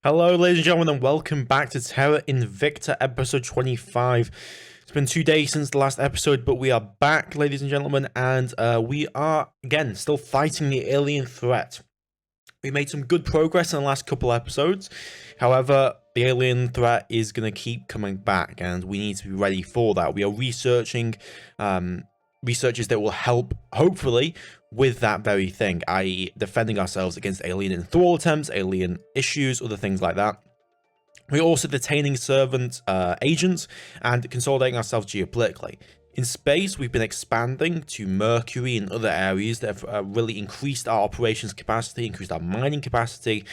Hello, ladies and gentlemen, and welcome back to Terra Invicta, episode 25. It's been 2 days since the last episode, but we are back, ladies and gentlemen, and we are, again, still fighting the alien threat. We made some good progress in the last couple episodes. However, the alien threat is going to keep coming back, and we need to be ready for that. We are researching researches that will help, hopefully, with that very thing, i.e. defending ourselves against alien enthrall attempts, alien issues, other things like that. We're also detaining servant agents and consolidating ourselves geopolitically. In space, we've been expanding to Mercury and other areas that have really increased our operations capacity, increased our mining capacity,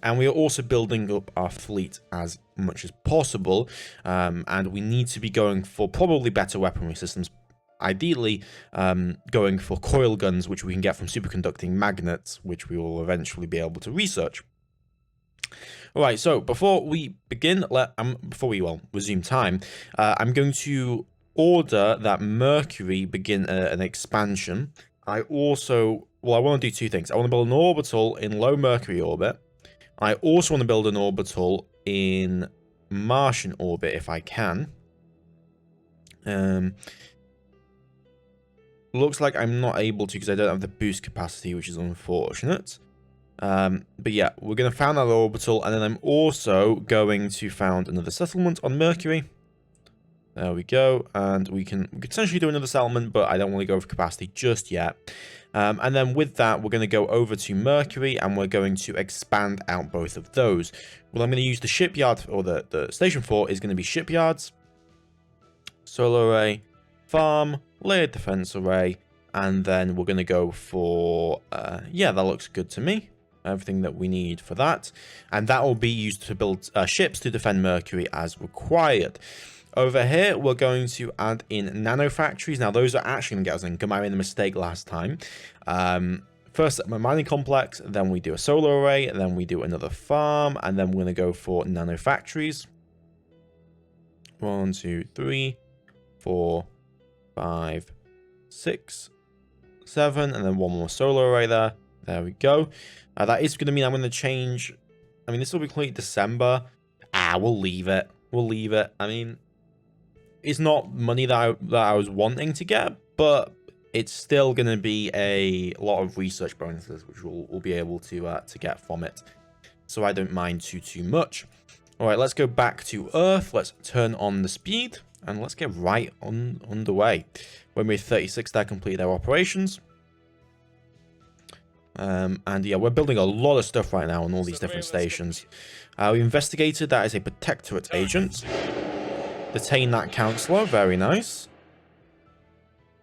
and we are also building up our fleet as much as possible, and we need to be going for probably better weaponry systems, ideally going for coil guns, which we can get from superconducting magnets, which we will eventually be able to research. Alright, so before we begin, resume time, I'm going to order that Mercury begin an expansion. I want to do two things. I want to build an orbital in low Mercury orbit. I also want to build an orbital in Martian orbit if I can. Looks like I'm not able to because I don't have the boost capacity, which is unfortunate. But yeah, we're going to found that orbital, and then I'm also going to found another settlement on Mercury. There we go, and we can potentially do another settlement, but I don't want to go over capacity just yet. And then with that, we're going to go over to Mercury, and we're going to expand out both of those. What I'm going to use the shipyard, or the station for, is going to be shipyards, solar array, farm, layered defense array, and then we're going to go for, yeah, that looks good to me. Everything that we need for that. And that will be used to build ships to defend Mercury as required. Over here, we're going to add in nano factories. Now, those are actually going to get us in. I made a mistake last time. First, my mining complex, then we do a solar array, then we do another farm, and then we're going to go for nano factories. 1, 2, 3, 4, 5, 6, 7, and then one more solar array there. There we go. That is going to mean I'm going to change. I mean, this will be complete December. We'll leave it. We'll leave it. I mean, it's not money that I was wanting to get, but it's still going to be a lot of research bonuses, which we'll be able to get from it. So I don't mind too much. All right, let's go back to Earth. Let's turn on the speed, and let's get right underway. When we're 36, that complete their operations. And yeah, we're building a lot of stuff right now on all these different stations. We investigated that as a protectorate agent. Detain that counselor, very nice.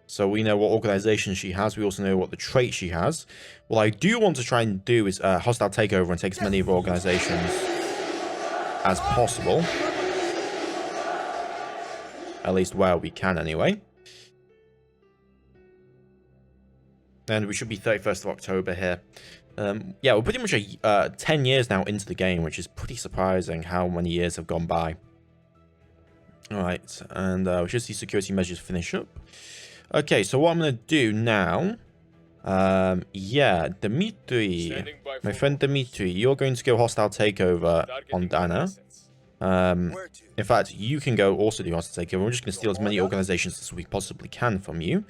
So we know what organization she has. We also know what the trait she has. What I do want to try and do is hostile takeover and take as many of our organizations as possible. At least where we can, anyway. And we should be 31st of October here. Yeah, we're pretty much 10 years now into the game, which is pretty surprising how many years have gone by. Alright, and we should see security measures finish up. Okay, so what I'm going to do now... yeah, Dimitri, my friend Dimitri, you're going to go hostile takeover on Dana. In fact, you can go also do hostile takeover. We're just going to steal as many organizations as we possibly can from you.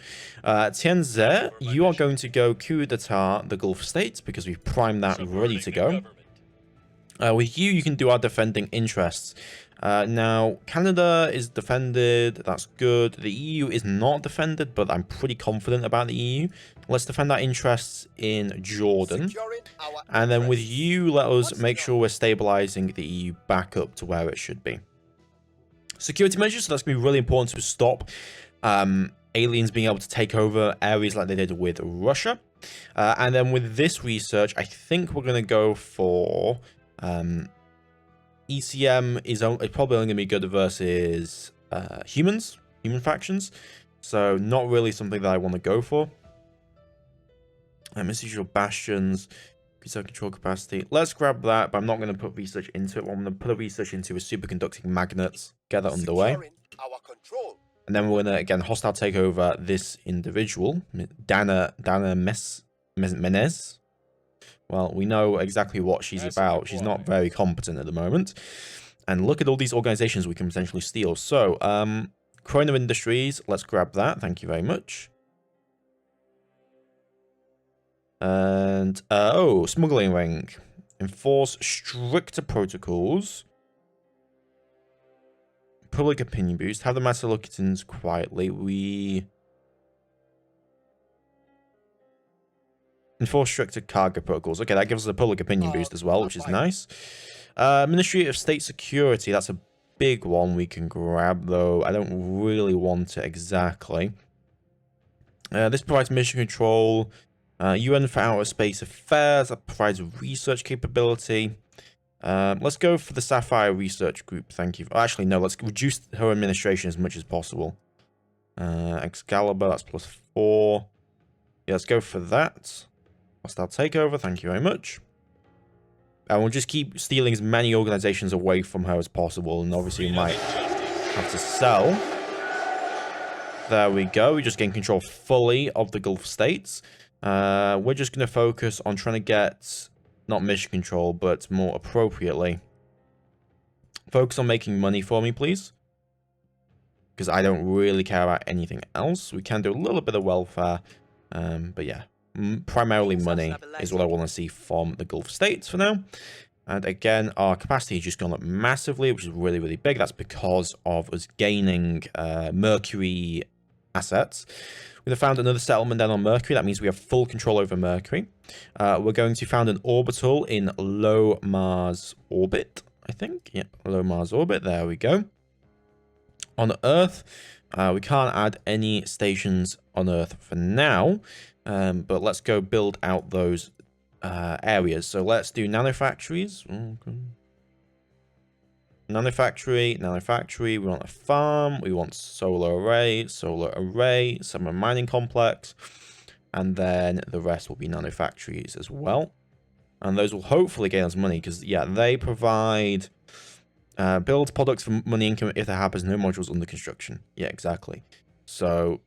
Tianze, you are going to go coup d'etat the Gulf states because we've primed that ready to go. With you, you can do our defending interests. Now, Canada is defended. That's good. The EU is not defended, but I'm pretty confident about the EU. Let's defend our interests in Jordan. And then with you, let us make sure we're stabilizing the EU back up to where it should be. Security measures, so that's going to be really important to stop aliens being able to take over areas like they did with Russia. And then with this research, I think we're going to go for... ECM is probably only going to be good versus human factions. So not really something that I want to go for. Missile bastions, preset control capacity. Let's grab that, but I'm not going to put research into it. What I'm going to put a research into is superconducting magnets. Get that underway. And then we're going to, again, hostile take over this individual, Dana Menez. Well, we know exactly what she's about. She's not very competent at the moment. And look at all these organizations we can potentially steal. So, Corona Industries, let's grab that. Thank you very much. And, oh, smuggling ring. Enforce stricter protocols. Public opinion boost. Have the master look at things quietly. We enforce stricter cargo protocols. Okay, that gives us a public opinion boost as well, which is nice. Ministry of State Security. That's a big one we can grab, though. I don't really want it exactly. This provides mission control. UN for Outer Space Affairs. That provides research capability. Let's go for the Sapphire Research Group. Thank you. Actually, no. Let's reduce her administration as much as possible. Excalibur. That's +4. Yeah, let's go for that. Hostile takeover. Thank you very much. And we'll just keep stealing as many organizations away from her as possible. And obviously, we might have to sell. There we go. We just gain control fully of the Gulf states. We're just going to focus on trying to get, not mission control, but more appropriately, focus on making money for me, please. Because I don't really care about anything else. We can do a little bit of welfare. But yeah, primarily money is what I want to see from the Gulf states for now. And again, our capacity has just gone up massively, which is really, really big. That's because of us gaining Mercury assets. We're going to found another settlement down on Mercury. That means we have full control over Mercury. We're going to found an orbital in low Mars orbit, I think. Yeah, low Mars orbit. There we go. On Earth, we can't add any stations on Earth for now. But let's go build out those areas. So let's do nanofactories. Okay. Nanofactory. We want a farm. We want solar array, summer mining complex. And then the rest will be nanofactories as well. And those will hopefully gain us money because, yeah, they provide build products for money income if there happens no modules under construction. Yeah, exactly. So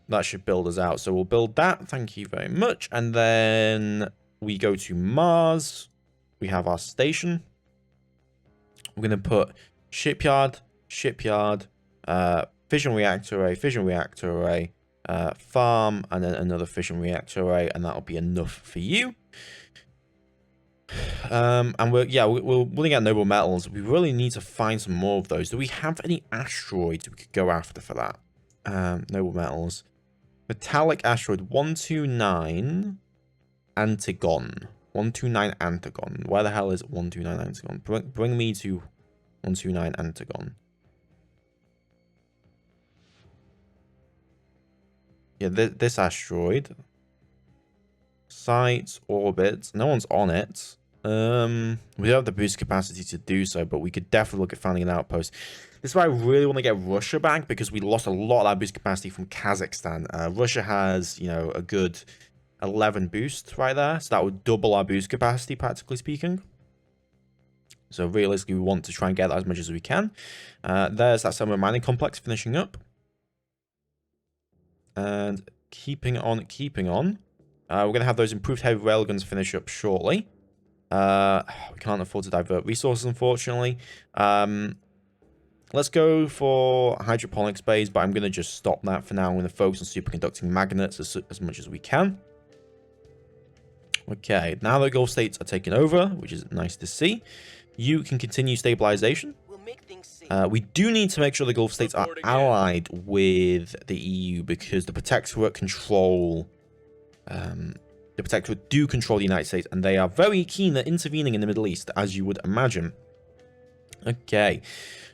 that should build us out. So we'll build that. Thank you very much. And then we go to Mars. We have our station. We're going to put shipyard, fission reactor array, farm, and then another fission reactor array, and that'll be enough for you. And we're running out noble metals. We really need to find some more of those. Do we have any asteroids we could go after for that? Noble metals. Metallic asteroid 129 Antigon. 129 Antigon. Where the hell is 129 Antigon? Bring me to 129 Antigon. Yeah, this asteroid. Sites, orbits. No one's on it. We don't have the boost capacity to do so, but we could definitely look at finding an outpost. This is why I really want to get Russia back, because we lost a lot of that boost capacity from Kazakhstan. Russia has, you know, a good 11 boosts right there, so that would double our boost capacity, practically speaking. So realistically, we want to try and get that as much as we can. There's that summer mining complex finishing up. And keeping on. We're going to have those improved heavy railguns finish up shortly. We can't afford to divert resources, unfortunately. Let's go for hydroponics bays, but I'm going to just stop that for now. I'm going to focus on superconducting magnets as much as we can. Okay, now the Gulf states are taken over, which is nice to see. You can continue stabilization. We do need to make sure the Gulf states are allied with the EU, because the Protectorate control... the Protectorate do control the United States, and they are very keen at intervening in the Middle East, as you would imagine. Okay,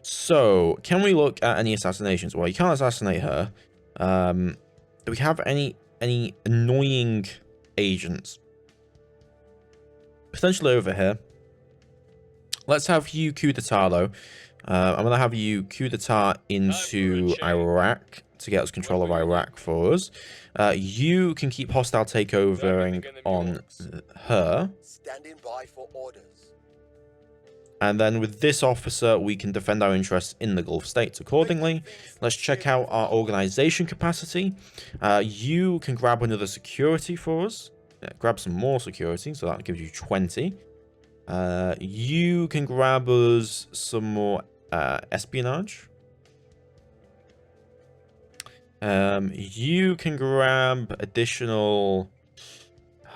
so can we look at any assassinations? Well, you can't assassinate her. Do we have any annoying agents? Potentially over here. Let's have you coup d'etat, though. I'm going to have you coup d'etat into Iraq to get us control of Iraq for us. You can keep hostile takeovering on her. Standing by for orders. And then with this officer, we can defend our interests in the Gulf states accordingly. Let's check out our organization capacity. You can grab another security for us. Yeah, grab some more security, so that gives you 20. You can grab us some more espionage. You can grab additional...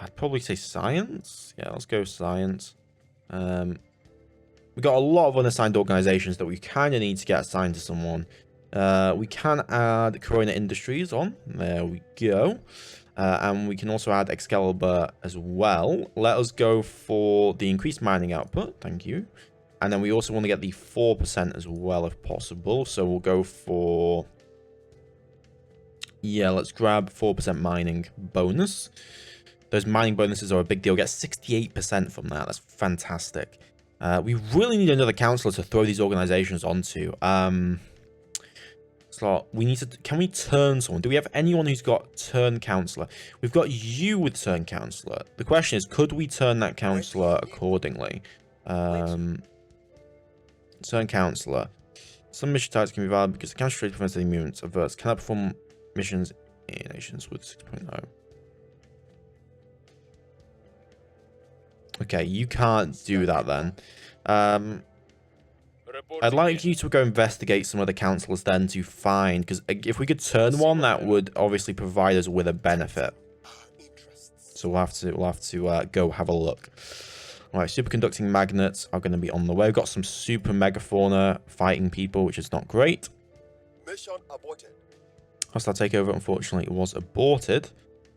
I'd probably say science. Yeah, let's go science. We've got a lot of unassigned organizations that we kind of need to get assigned to someone. We can add Corona Industries on. There we go. And we can also add Excalibur as well. Let us go for the increased mining output. Thank you. And then we also want to get the 4% as well if possible. So we'll go for... Yeah, let's grab 4% mining bonus. Those mining bonuses are a big deal. Get 68% from that. That's fantastic. We really need another counselor to throw these organizations onto. So we need to... Can we turn someone? Do we have anyone who's got turn counselor? We've got you with turn counselor. The question is, could we turn that counselor accordingly? Turn counselor. Some mission types can be valid because the counter trade prevents any movements. Averts cannot perform missions in nations with 6.0. Okay, you can't do that then. I'd like you to go investigate some of the councillors then to find, because if we could turn one, that would obviously provide us with a benefit. So we'll have to go have a look. All right, superconducting magnets are going to be on the way. We've got some super megafauna fighting people, which is not great. Mission aborted. Hostile takeover, unfortunately, was aborted.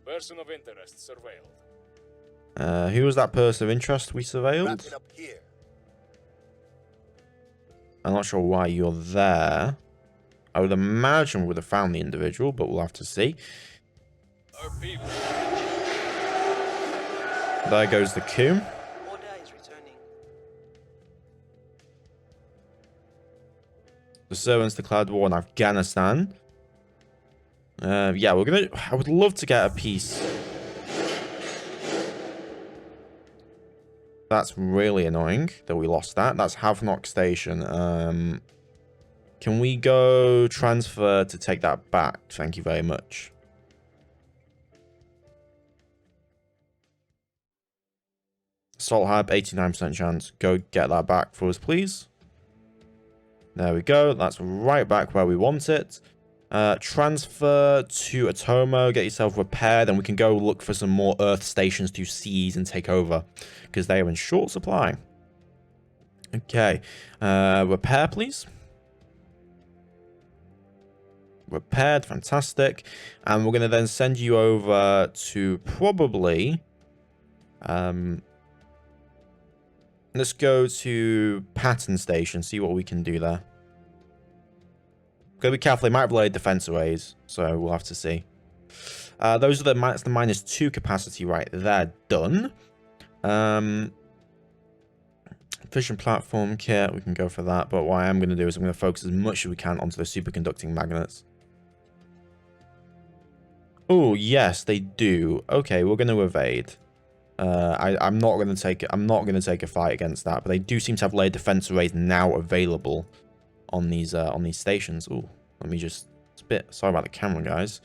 Person of interest surveilled. Who was that person of interest we surveilled? I'm not sure why you're there. I would imagine we would have found the individual, but we'll have to see. Our people. There goes the coup. Order is returning. The servants declared war in Afghanistan. Yeah, we're gonna... I would love to get a peace. That's really annoying that we lost that. That's Havelock Station. Can we go transfer to take that back? Thank you very much. Salt Hab, 89% chance. Go get that back for us, please. There we go. That's right back where we want it. Transfer to Atomo, get yourself repaired, and we can go look for some more Earth stations to seize and take over, because they are in short supply. Okay, repair, please. Repaired, fantastic. And we're going to then send you over to probably... let's go to Patton Station, see what we can do there. Gotta be careful, they might have laid defense arrays, so we'll have to see. Those are the -2 capacity right there, done. Fission platform kit, we can go for that, but what I am going to do is I'm going to focus as much as we can onto the superconducting magnets. Oh, yes, they do. Okay, we're going to evade. I'm not going to take a fight against that, but they do seem to have laid defense arrays now available on these stations. Oh, let me just... It's a bit... Sorry about the camera, guys.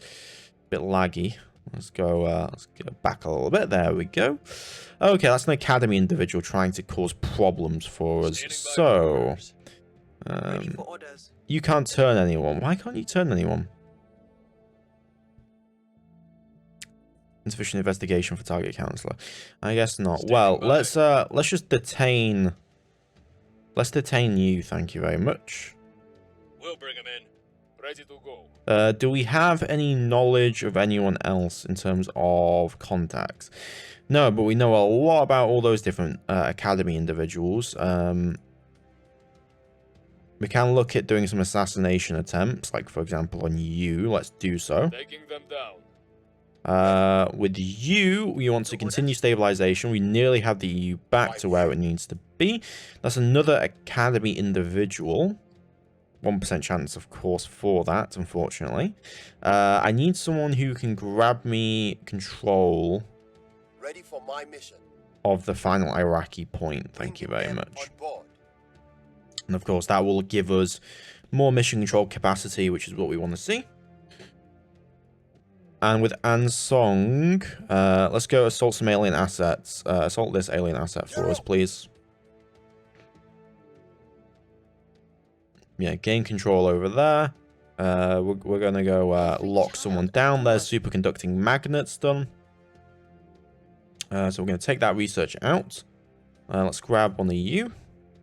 A bit laggy. Let's go back a little bit. There we go. Okay, that's an academy individual trying to cause problems for us. So... you can't turn anyone. Why can't you turn anyone? Insufficient investigation for target counselor. I guess not. Well, let's just detain... Let's detain you, thank you very much. We'll bring him in. Ready to go. Do we have any knowledge of anyone else in terms of contacts? No, but we know a lot about all those different academy individuals. We can look at doing some assassination attempts, like, for example, on you. Let's do so. Taking them down. With you, we want to continue stabilization. We nearly have the EU back to where it needs to be. That's another academy individual. 1% chance, of course, for that, unfortunately. I need someone who can grab me control Ready for my mission. of the final Iraqi point. Thank you very much. And of course, that will give us more mission control capacity, which is what we want to see. And with Ansong, let's go assault some alien assets. Assault this alien asset for us, please. Yeah, gain control over there. We're going to go lock someone down. There's superconducting magnets done. So we're going to take that research out. Let's grab one of you.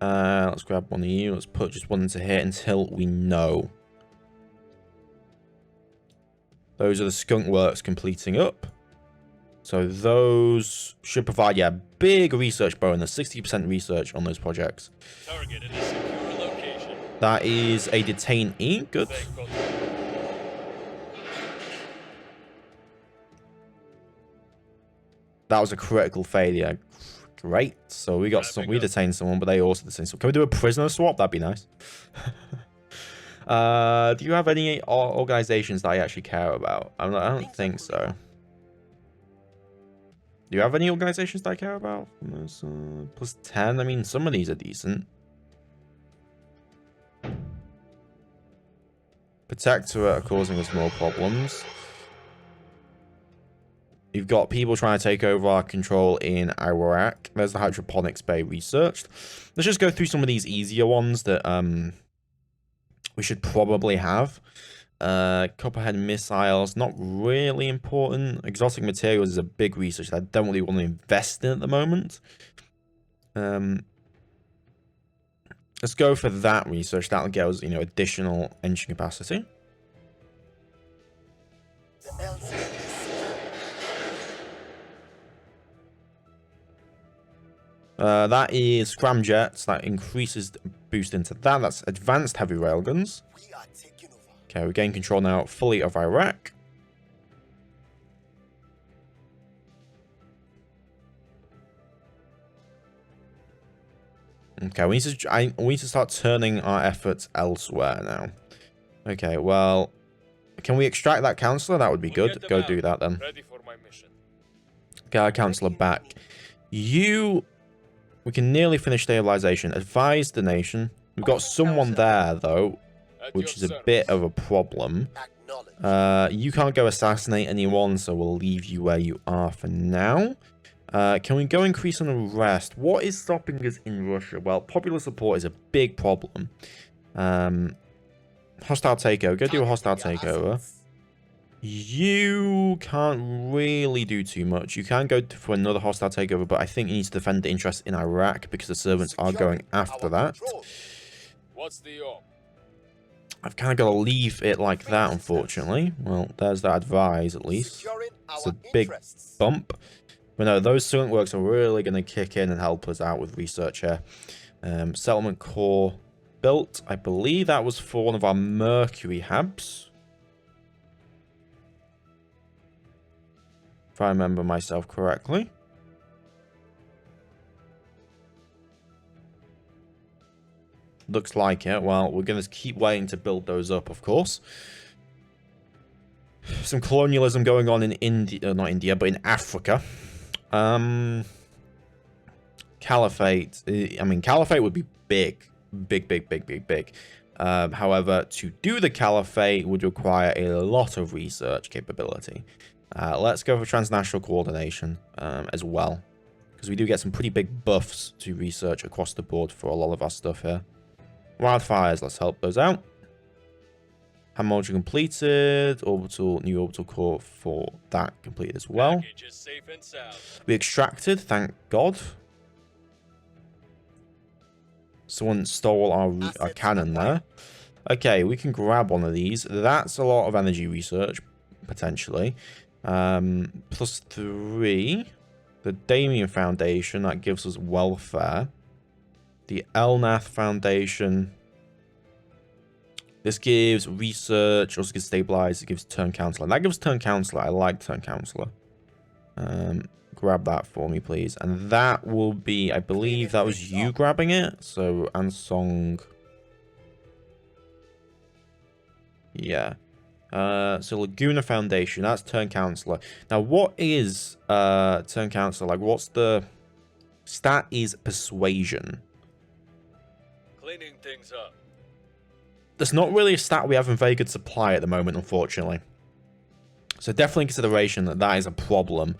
Let's grab one of you. Let's put just one into here until we know. Those are the skunk works completing up. So those should provide, yeah, big research bonus. 60% research on those projects. Target in a secure location. That is a detainee. Good. That was a critical failure. Great. So we got some. We detained someone, but they also detained someone. Can we do a prisoner swap? That'd be nice. Do you have any organizations that I actually care about? I don't think so. Do you have any organizations that I care about? Plus 10. I mean, some of these are decent. Protectorate are causing us more problems. You've got people trying to take over our control in Iraq. There's the hydroponics bay researched. Let's just go through some of these easier ones that we should probably have. Copperhead missiles, not really important. Exotic materials is a big research that I don't really want to invest in at the moment. Let's go for that research. That'll get us, additional engine capacity. That is scramjets. That increases boost into that. That's advanced heavy railguns. Okay, we gain control now fully of Iraq. Okay, we need to start turning our efforts elsewhere now. Okay, well, can we extract that counselor? That would be good. Go do that then. Ready for my mission. Get our counselor back. We can nearly finish stabilization. Advise the nation. We've got someone there, though, which is a bit of a problem. You can't go assassinate anyone, so we'll leave you where you are for now. Can we go increase on arrest? What is stopping us in Russia? Well, popular support is a big problem. Hostile takeover. Go do a hostile takeover. You can't really do too much. You can go for another hostile takeover, but I think you need to defend the interest in Iraq because the servants are going after that. What's the op? I've kind of got to leave it like that, unfortunately. Well, there's that advise, at least. It's a big bump. But no, those skunk works are really going to kick in and help us out with research here. Settlement core built. I believe that was for one of our Mercury habs. If I remember myself correctly. Looks like it. Well, we're going to keep waiting to build those up, of course. Some colonialism going on in India, not India, but in Africa. Caliphate. I mean, Caliphate would be big. Big. However, to do the Caliphate would require a lot of research capability. Let's go for transnational coordination as well. Because we do get some pretty big buffs to research across the board for a lot of our stuff here. Wildfires, let's help those out. Ham module completed. New orbital core for that completed as well. We extracted, thank God. Someone stole our cannon there. Okay, we can grab one of these. That's a lot of energy research, potentially. +3. The Damien Foundation, that gives us welfare. The Elnath Foundation. This gives research, also gives stabilize, it gives turn counselor. That gives turn counselor. I like turn counselor. Grab that for me, please. And that will be, I believe that was you grabbing it. So, Ansong. Yeah. So Laguna Foundation, that's turn counselor. Now, what is turn counselor? Like, what's the stat? Is persuasion. Cleaning things up. There's not really a stat we have in very good supply at the moment, unfortunately. So definitely consideration that that is a problem.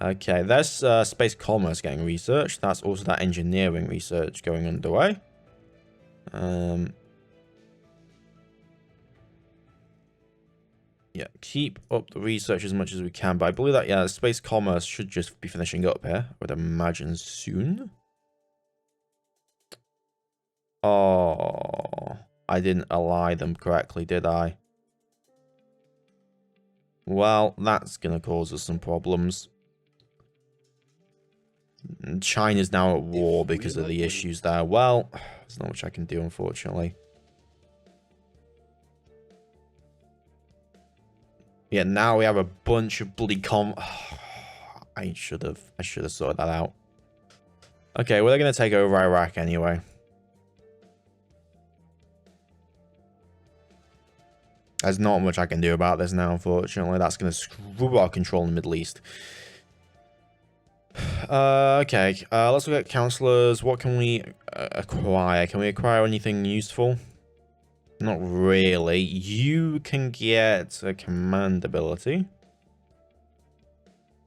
Okay, there's space commerce getting researched. That's also that engineering research going underway. Yeah, keep up the research as much as we can. But I believe that, yeah, space commerce should just be finishing up here. I would imagine soon. Oh, I didn't ally them correctly, did I? Well, that's going to cause us some problems. China's now at war because of the issues there. Well, there's not much I can do, unfortunately. Yeah, now we have a bunch of bloody I should have sorted that out. Okay, well, they're going to take over Iraq anyway. There's not much I can do about this now, unfortunately. That's going to screw our control in the Middle East. Okay, let's look at counselors. What can we acquire? Can we acquire anything useful? Not really. You can get a command ability.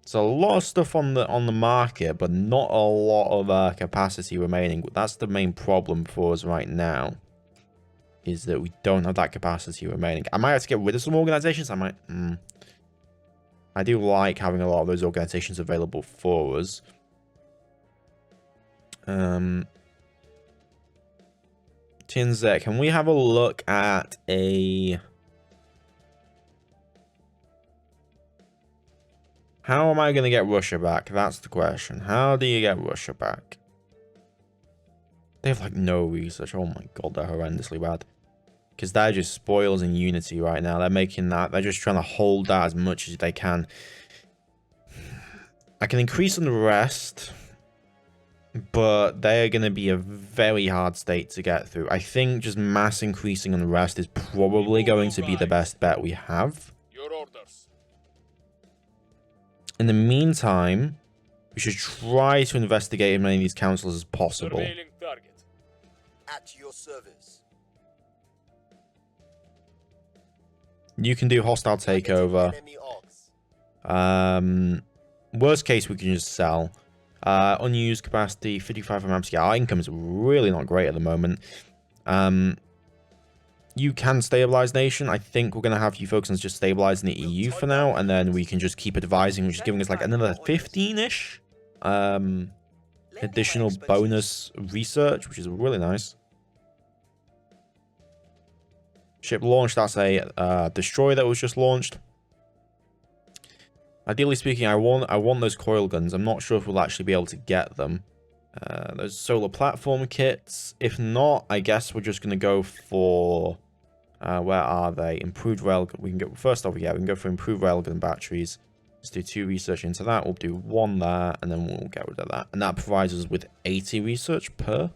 It's a lot of stuff on the market, but not a lot of capacity remaining. That's the main problem for us right now. Is that we don't have that capacity remaining. I might have to get rid of some organizations. I might. I do like having a lot of those organizations available for us. Tinzek, can we have a look at a... How am I going to get Russia back? That's the question. How do you get Russia back? They have, like, no research. Oh my god, they're horrendously bad. Because they're just spoils in Unity right now. They're making that. They're just trying to hold that as much as they can. I can increase on the rest. But they're going to be a very hard state to get through. I think just mass increasing on the rest is probably going to be the best bet we have. Your orders. In the meantime, we should try to investigate as many of these councils as possible. Surveilling target. At your service. You can do hostile takeover. Enemy orcs. Worst case, we can just sell. Unused capacity, 55 amps. Yeah, our income is really not great at the moment. You can stabilize nation. I think we're going to have you focus on just stabilizing the EU for now, and then we can just keep advising, which is giving us like another 15-ish additional bonus research, which is really nice. Ship launched. That's a destroyer that was just launched. Ideally speaking, I want those coil guns. I'm not sure if we'll actually be able to get them. Those solar platform kits. If not, I guess we're just going to go for... where are they? Improved railgun. We can go... First off, yeah, we can go for improved railgun batteries. Let's do 2 research into that. We'll do 1 there, and then we'll get rid of that. And that provides us with 80 research per.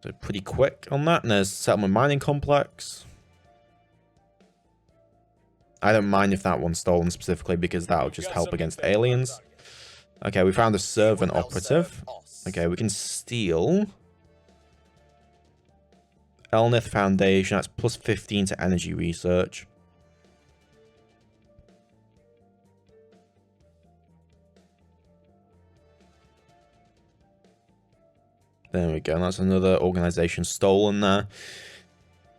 So pretty quick on that. And there's settlement mining complex. I don't mind if that one's stolen specifically because that'll just help against aliens. Okay, we found a servant operative. Okay, we can steal. Elnith Foundation, that's plus 15 to energy research. There we go, that's another organization stolen there.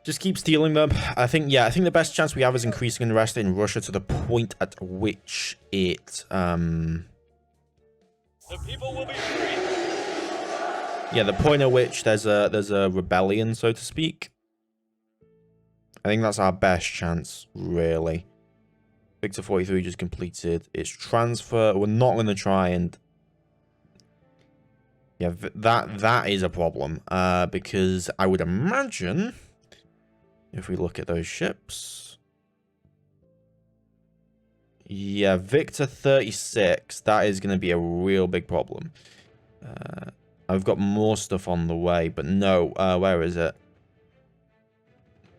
Just keep stealing them. I think the best chance we have is increasing unrest in Russia to the point at which it, The people will be free. yeah, the point at which there's a rebellion, so to speak. I think that's our best chance, really. Victor 43 just completed its transfer. We're not going to try and... Yeah, that is a problem. Because I would imagine... If we look at those ships... Yeah, Victor 36, that is going to be a real big problem. I've got more stuff on the way, but no, where is it?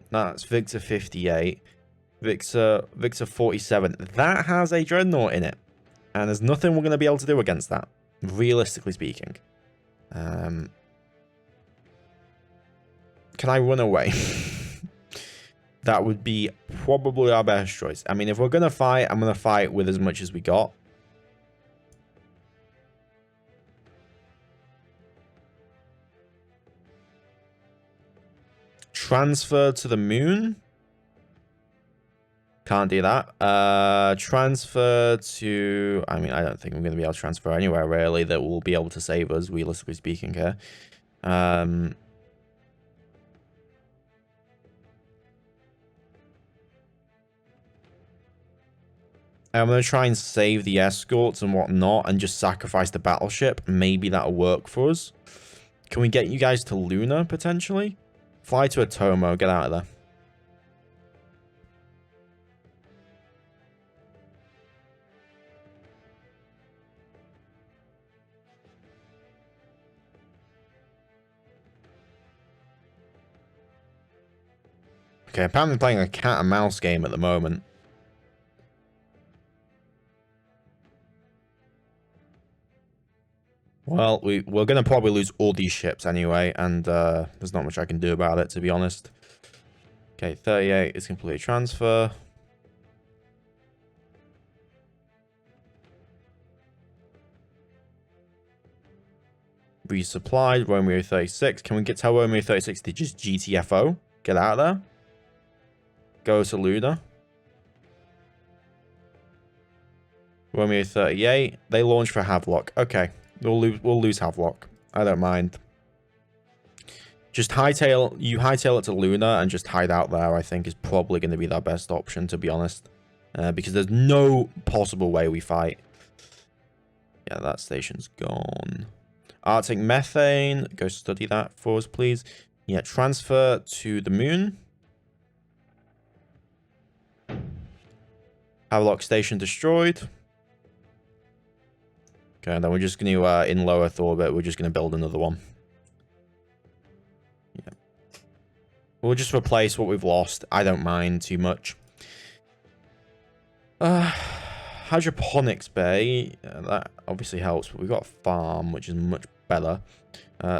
That's Victor 58. Victor 47. That has a dreadnought in it. And there's nothing we're going to be able to do against that, realistically speaking. Can I run away? That would be probably our best choice. I mean, if we're going to fight, I'm going to fight with as much as we got. Transfer to the moon. Can't do that. Transfer to... I mean, I don't think we're going to be able to transfer anywhere, really, that will be able to save us, realistically speaking, here. I'm going to try and save the escorts and whatnot and just sacrifice the battleship. Maybe that'll work for us. Can we get you guys to Luna, potentially? Fly to Atomo. Get out of there. Okay, apparently playing a cat and mouse game at the moment. Well, we're going to probably lose all these ships anyway, and there's not much I can do about it, to be honest. Okay, 38 is complete transfer. Resupplied, Romeo 36. Can we tell Romeo 36 to just GTFO? Get out of there. Go to Luna. Romeo 38. They launch for Havelock. Okay. We'll lose Havelock. I don't mind. Just hightail it to Luna and just hide out there, I think, is probably going to be their best option, to be honest. Because there's no possible way we fight. Yeah, that station's gone. Arctic methane. Go study that for us, please. Yeah, transfer to the moon. Havelock station destroyed. Okay, then we're just going to, in low Earth orbit, we're just going to build another one. Yeah. We'll just replace what we've lost. I don't mind too much. Hydroponics bay. That obviously helps, but we've got a farm, which is much better.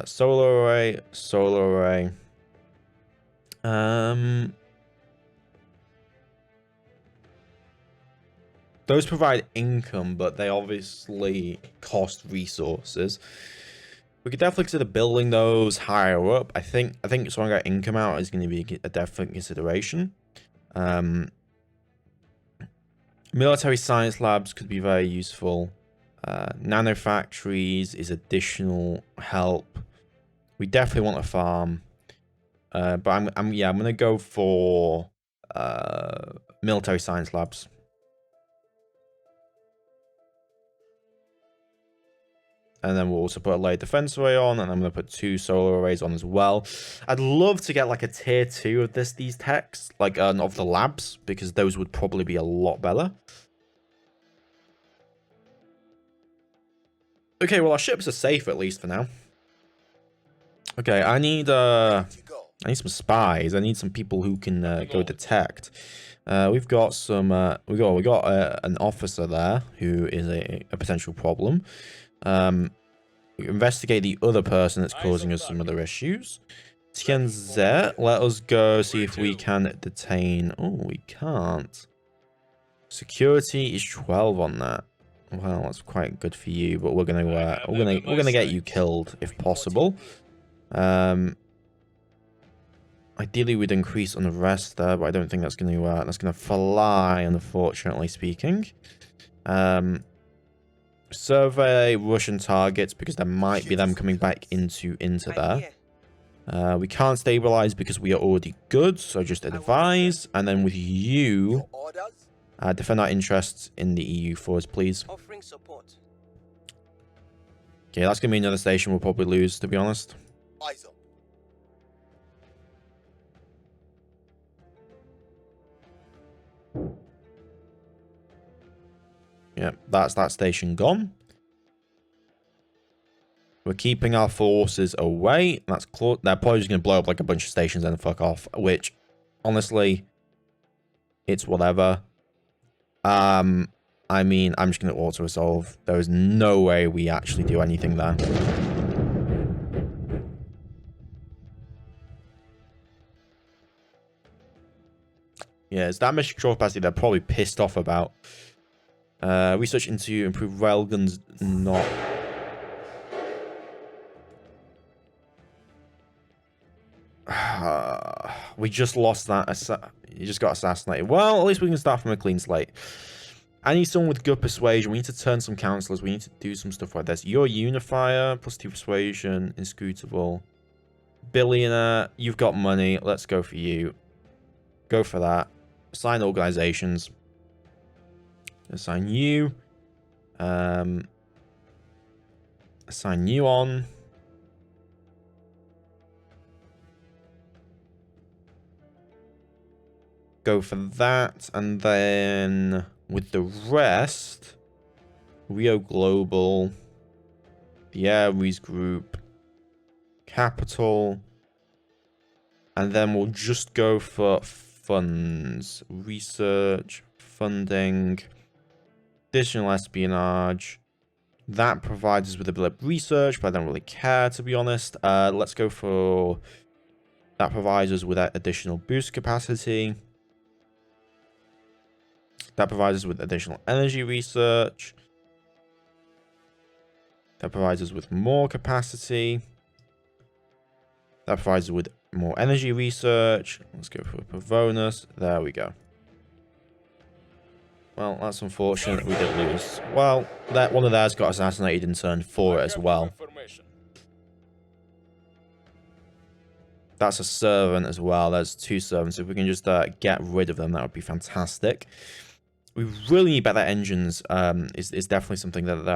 Solar array. Solar array. Those provide income, but they obviously cost resources. We could definitely consider building those higher up. I think sorting our income out is going to be a definite consideration. Military science labs could be very useful. Nano factories is additional help. We definitely want a farm. But I'm going to go for military science labs. And then we'll also put a layered defense array on, and I'm going to put 2 solar arrays on as well. I'd love to get like a tier 2 of these techs, like of the labs, because those would probably be a lot better. Okay, well our ships are safe at least for now. Okay, I need some spies. I need some people who can go detect. We've got some. We got an officer there who is a potential problem. Investigate the other person that's causing us some other issues. Tianze, let us go see if we can detain. Oh, we can't. Security is 12 on that. Well, that's quite good for you, but we're gonna get you killed if possible. Ideally, we'd increase unrest there, but I don't think that's gonna fly, unfortunately speaking. Survey Russian targets because there might be them coming back into there. We can't stabilize because we are already good, so just advise. And then with you, defend our interests in the EU for us, please. Offering support. Okay, that's gonna be another station we'll probably lose, to be honest. Eyes up. Yeah, that's that station gone. We're keeping our forces away. That's close. They're probably just going to blow up like a bunch of stations and fuck off, which, honestly, it's whatever. I mean, I'm just going to auto-resolve. There is no way we actually do anything there. Yeah, it's that mission control capacity they're probably pissed off about. Research into improved railguns, not. We just lost that. You just got assassinated. Well, at least we can start from a clean slate. I need someone with good persuasion. We need to turn some councillors. We need to do some stuff like this. You're a unifier, +2 persuasion, inscrutable. Billionaire, you've got money. Let's go for you. Go for that. Assign organizations. Assign you. Assign you on. Go for that. And then with the rest, Rio Global, the Ares Group, Capital, and then we'll just go for funds, research, funding, additional espionage. That provides us with a bit of research, but I don't really care, to be honest. Let's go for... That provides us with that additional boost capacity. That provides us with additional energy research. That provides us with more capacity. That provides us with more energy research. Let's go for Pavonis. There we go. Well, that's unfortunate. We did lose. Well, that one of theirs got assassinated in turn 4 as well. That's a servant as well. There's 2 servants. If we can just get rid of them, that would be fantastic. We really need better engines. Is definitely something that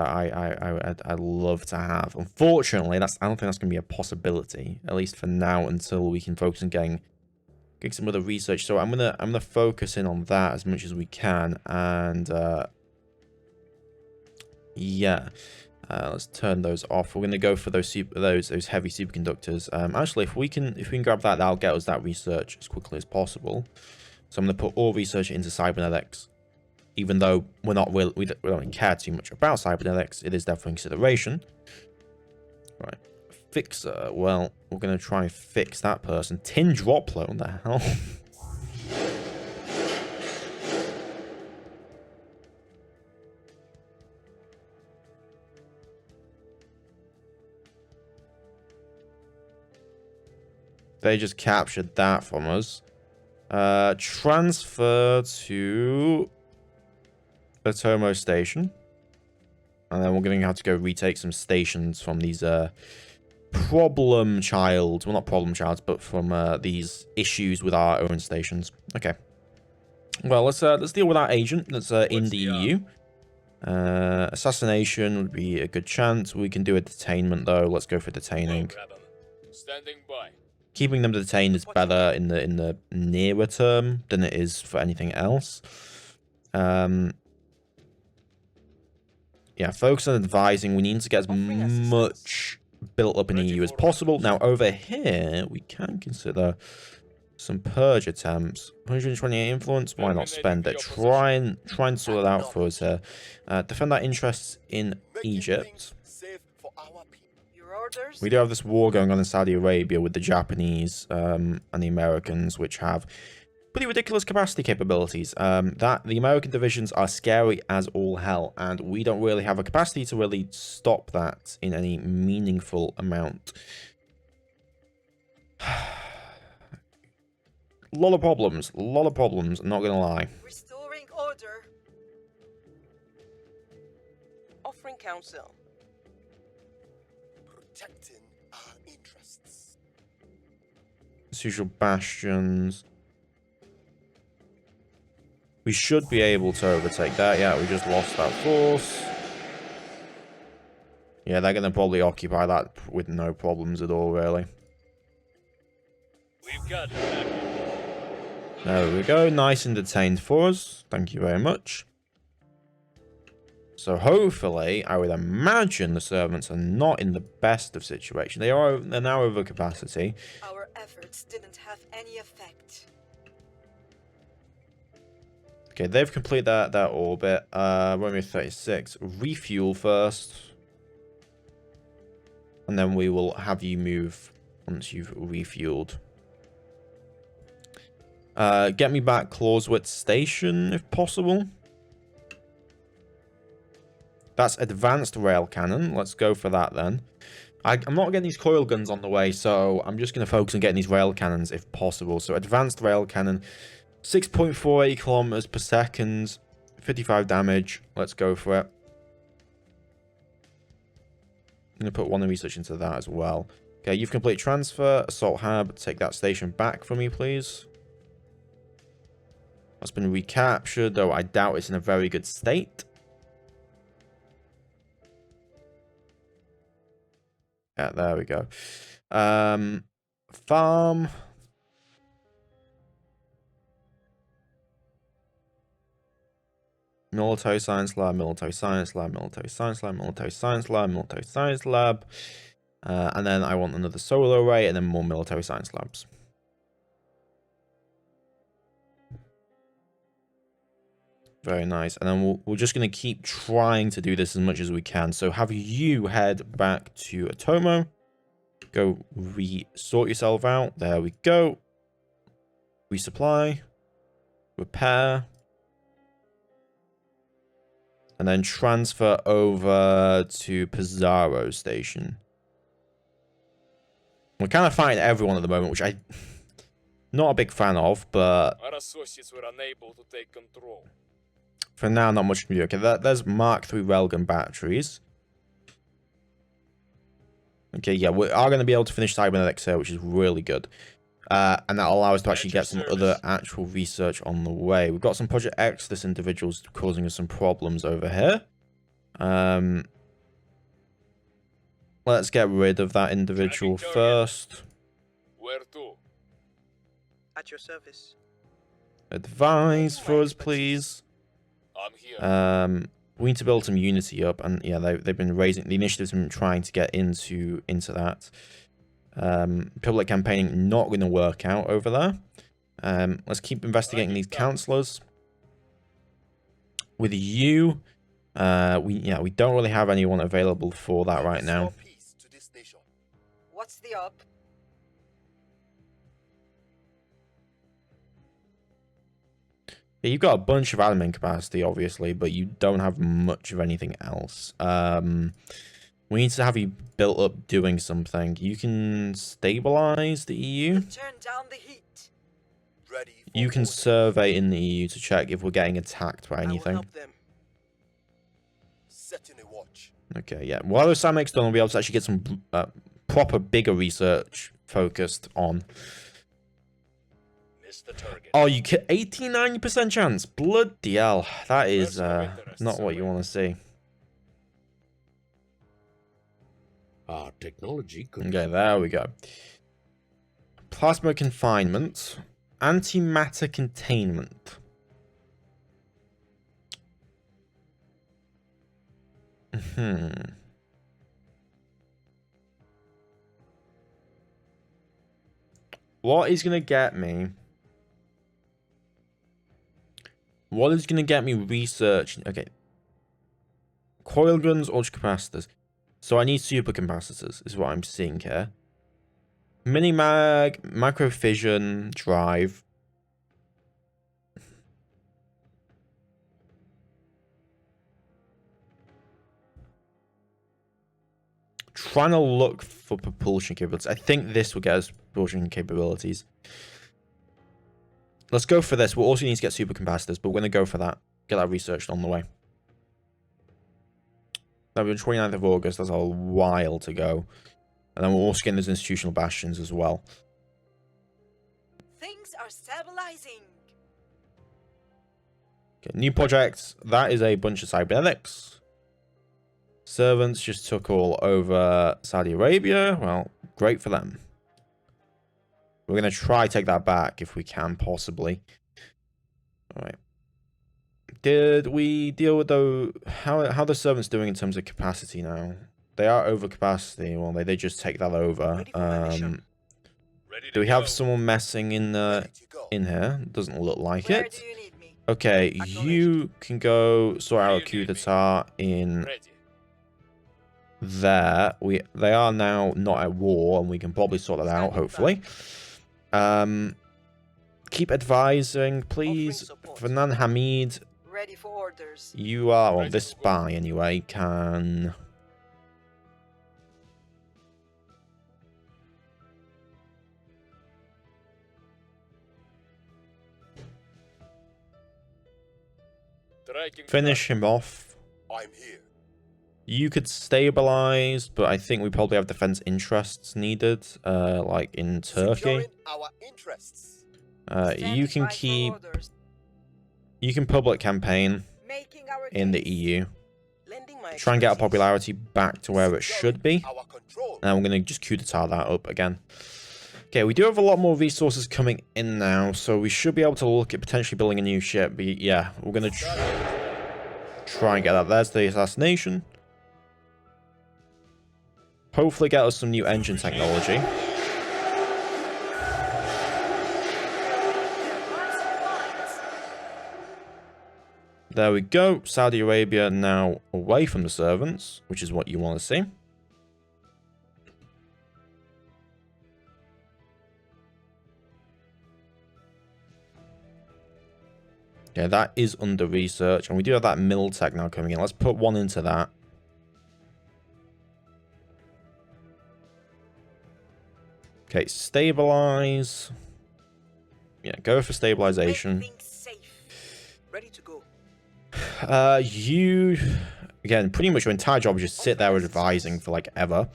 I'd love to have. Unfortunately, I don't think that's going to be a possibility, at least for now, until we can focus on getting some other research. So I'm gonna focus in on that as much as we can, and yeah, let's turn those off. We're gonna go for those heavy superconductors. Actually, if we can grab that, that'll get us that research as quickly as possible. So I'm gonna put all research into cybernetics. Even though we don't care too much about cybernetics, it is definitely consideration. Right. Fixer. Well, we're going to try and fix that person. Tin Droplet, what the hell? They just captured that from us. Transfer to the Tomo station. And then we're going to have to go retake some stations from these problem childs. Well, not problem childs, but from these issues with our own stations. Okay. Well, let's deal with our agent that's in the EU. Assassination would be a good chance. We can do a detainment, though. Let's go for detaining. Standing by. Keeping them detained is better in the nearer term than it is for anything else. Yeah, focus on advising. We need to get as much built up in the EU as possible. Now, over here, we can consider some purge attempts. 128 influence. Why not spend it? Try and sort it out for us here. Defend our interests in Egypt. We do have this war going on in Saudi Arabia with the Japanese and the Americans, which have pretty ridiculous capacity capabilities. The American divisions are scary as all hell, and we don't really have a capacity to really stop that in any meaningful amount. A lot of problems, I'm not gonna lie. Restoring order. Offering counsel. Protecting our interests. As usual, bastions. We should be able to overtake that. Yeah, we just lost that force. Yeah, they're going to probably occupy that with no problems at all, really. We've got it. There we go. Nice and detained for us. Thank you very much. So hopefully, I would imagine the servants are not in the best of situations. They're now over capacity. Our efforts didn't have any effect. Okay, they've completed that orbit. Romeo 36. Refuel first. And then we will have you move once you've refueled. Get me back Clausewitz Station, if possible. That's advanced rail cannon. Let's go for that then. I'm not getting these coil guns on the way, so I'm just going to focus on getting these rail cannons if possible. So advanced rail cannon, 6.48 kilometers per second, 55 damage. Let's go for it. I'm going to put one research into that as well. Okay, you've completed transfer. Assault Hab, take that station back for me, please. That's been recaptured, though I doubt it's in a very good state. Yeah, there we go. Farm. Military Science Lab, Military Science Lab, Military Science Lab, Military Science Lab, Military Science Lab. And then I want another solar array and then more military science labs. Very nice. And then we're just going to keep trying to do this as much as we can. So have you head back to Atomo. Go sort yourself out. There we go. Resupply. Repair. And then transfer over to Pizarro Station. We're kind of fighting everyone at the moment, which I'm not a big fan of, but Our associates were unable to take control. for now, not much to do. Okay, there's Mark III railgun batteries. Okay, yeah, we are going to be able to finish cybernetics here, which is really good. And that'll allow us to actually get some other actual research on the way. We've got some Project X. This individual's causing us some problems over here. Let's get rid of that individual first. Where to? At your service. Advise for us, please. I'm here. We need to build some unity up, and yeah, they've been raising the initiatives and trying to get into that. Public campaigning not going to work out over there. Let's keep investigating these councillors. With you, we don't really have anyone available for that right now. What's the up? Yeah, you've got a bunch of admin capacity, obviously, but you don't have much of anything else. We need to have you built up doing something. You can stabilize the EU. Turn down the heat. Ready for You can order. survey in the EU to check if we're getting attacked by I will anything. help them. Setting a watch. Okay, yeah. While the Samek's done, we'll be able to actually get some proper, bigger research focused on. Missed the target. Oh, you get 89% chance. Bloody hell. That is not what you want to see. Our technology could Okay, there we go. Plasma confinement. Antimatter containment. What is going to get me? What is going to get me researching? Okay. Coil guns, ultracapacitors. So I need supercapacitors, is what I'm seeing here. Mini-mag, microfission, drive. Trying to look for propulsion capabilities. I think this will get us propulsion capabilities. Let's go for this. We'll also need to get supercapacitors, but we're going to go for that. Get that researched on the way. That'll be the 29th of August. That's a while to go. And then we're also getting those institutional bastions as well. Things are stabilizing. Okay, new projects. That is a bunch of cybernetics. Servants just took all over Saudi Arabia. Well, great for them. We're going to try take that back if we can, possibly. All right. Did we deal with the... How the servants doing in terms of capacity now? They are over capacity. Well, they did just take that over. Ready for my mission. Ready to Do we have go. someone messing in Ready to go. in here? Doesn't look like Where it. do you need me? Okay, you can go sort out a coup d'etat in Ready. there. They are now not at war, and we can probably sort that out, hopefully. keep advising, please. support. Fanan Hamid, Ready for orders. you are, well, this spy anyway, can... Striking finish him off. I'm here. You could stabilize, but I think we probably have defense interests needed, like in Turkey. Securing our interests. You can Standing by for keep... orders. You can public campaign Making our in the case. EU. Lending my Try and get our expertise. popularity back to where it should be. Our control. And we're going to just coup d'etat that up again. Okay, we do have a lot more resources coming in now, so we should be able to look at potentially building a new ship. But yeah, we're going to try and get that. There's the assassination. Hopefully get us some new engine technology. There we go. Saudi Arabia now away from the servants, which is what you want to see. Yeah, that is under research. And we do have that mill tech now coming in. Let's put one into that. Okay, stabilize. Yeah, go for stabilization. Make things safe. Ready to go. You... Again, pretty much your entire job is just sit there advising for, like, ever.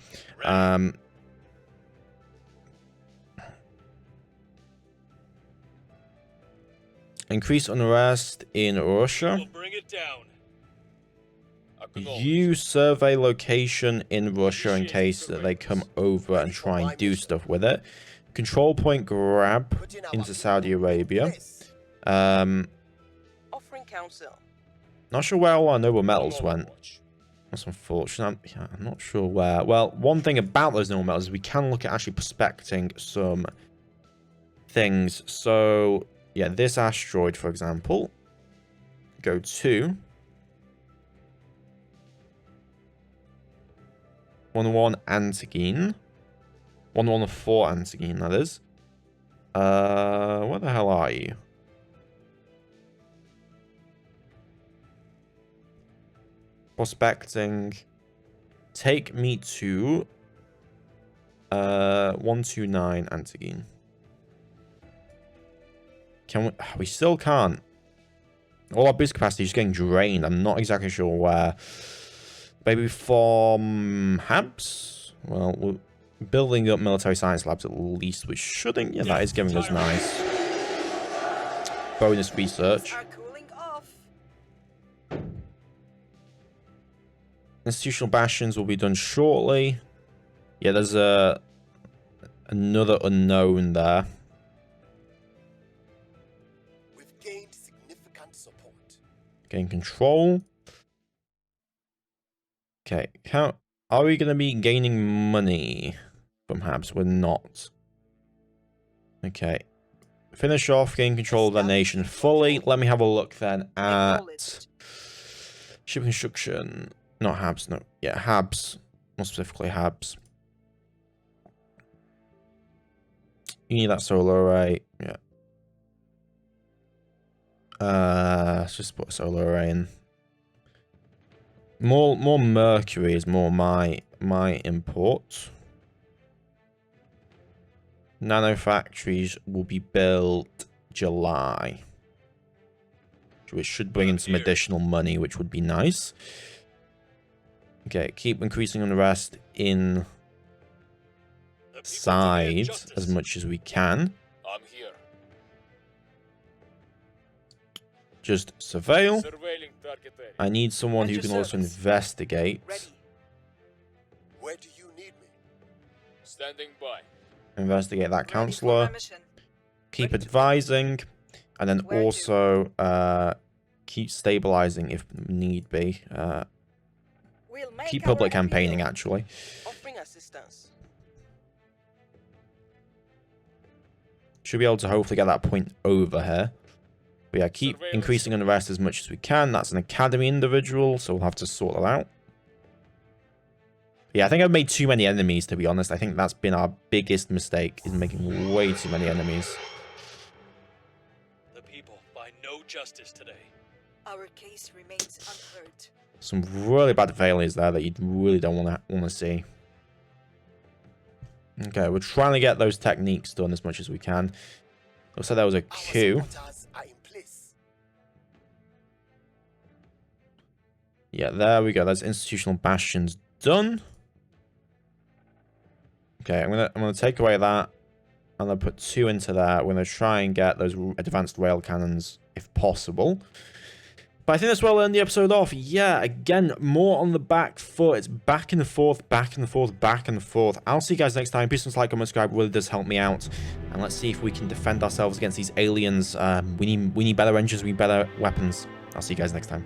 Increase unrest in Russia. We'll bring it down. You survey location in Russia in case that they come over and try and do stuff with it. Control point grab Putting our into Saudi Arabia. place. Offering counsel. Not sure where all our noble metals went. That's unfortunate. I'm not sure where. Well, one thing about those noble metals is we can look at actually prospecting some things. So, yeah, this asteroid, for example. Go to 1-1 Antigene. 1-1-4 Antigene, that is. Where the hell are you? Prospecting. Take me to 129 Antigene. Can we still can't. All our biz capacity is getting drained. I'm not exactly sure where. Maybe from Habs? Well, we're building up military science labs at least, which shouldn't. Yeah, that is giving us nice bonus research. Are cooling off. Institutional bastions will be done shortly. Yeah, there's another unknown there. We've gained significant support. Gain control. Okay, how are we going to be gaining money from Habs? We're not. Okay. Finish off, gain control of their nation fully. Let me have a look then at ship construction. Not Habs, no. Yeah, Habs. More specifically, Habs. You need that solar array. Yeah. Let's just put a solar array in. More Mercury is more my import. Nano factories will be built July, which should bring in some additional money, which would be nice. Okay, keep increasing unrest in side as much as we can. I'm here. Just surveil. Surveilling target area. I need someone At who your can also service. investigate. Ready. Where do you need me? Standing by. Investigate that Ready for counselor. my mission. Keep Ready to advising. And then Where to? also keep stabilizing if need be. We'll make Keep our public appeal. campaigning, actually. Offering assistance. Should be able to hopefully get that point over here. But yeah, keep Surveillance. increasing unrest as much as we can. That's an academy individual, so we'll have to sort that out. Yeah, I think I've made too many enemies, to be honest. I think that's been our biggest mistake, is making way too many enemies. justice today. Our case remains unheard. Some really bad failures there that you really don't want to see. Okay, we're trying to get those techniques done as much as we can. Looks like there was a Our coup. supporters are in place. Yeah, there we go. Those institutional bastions done. Okay, I'm gonna take away that. I'm gonna put 2 into there. We're gonna try and get those advanced rail cannons if possible. But I think that's where we'll end the episode off. Yeah, again, more on the back foot. It's back and forth, back and forth, back and forth. I'll see you guys next time. Please like, comment, subscribe. It really does help me out. And let's see if we can defend ourselves against these aliens. We need better engines. We need better weapons. I'll see you guys next time.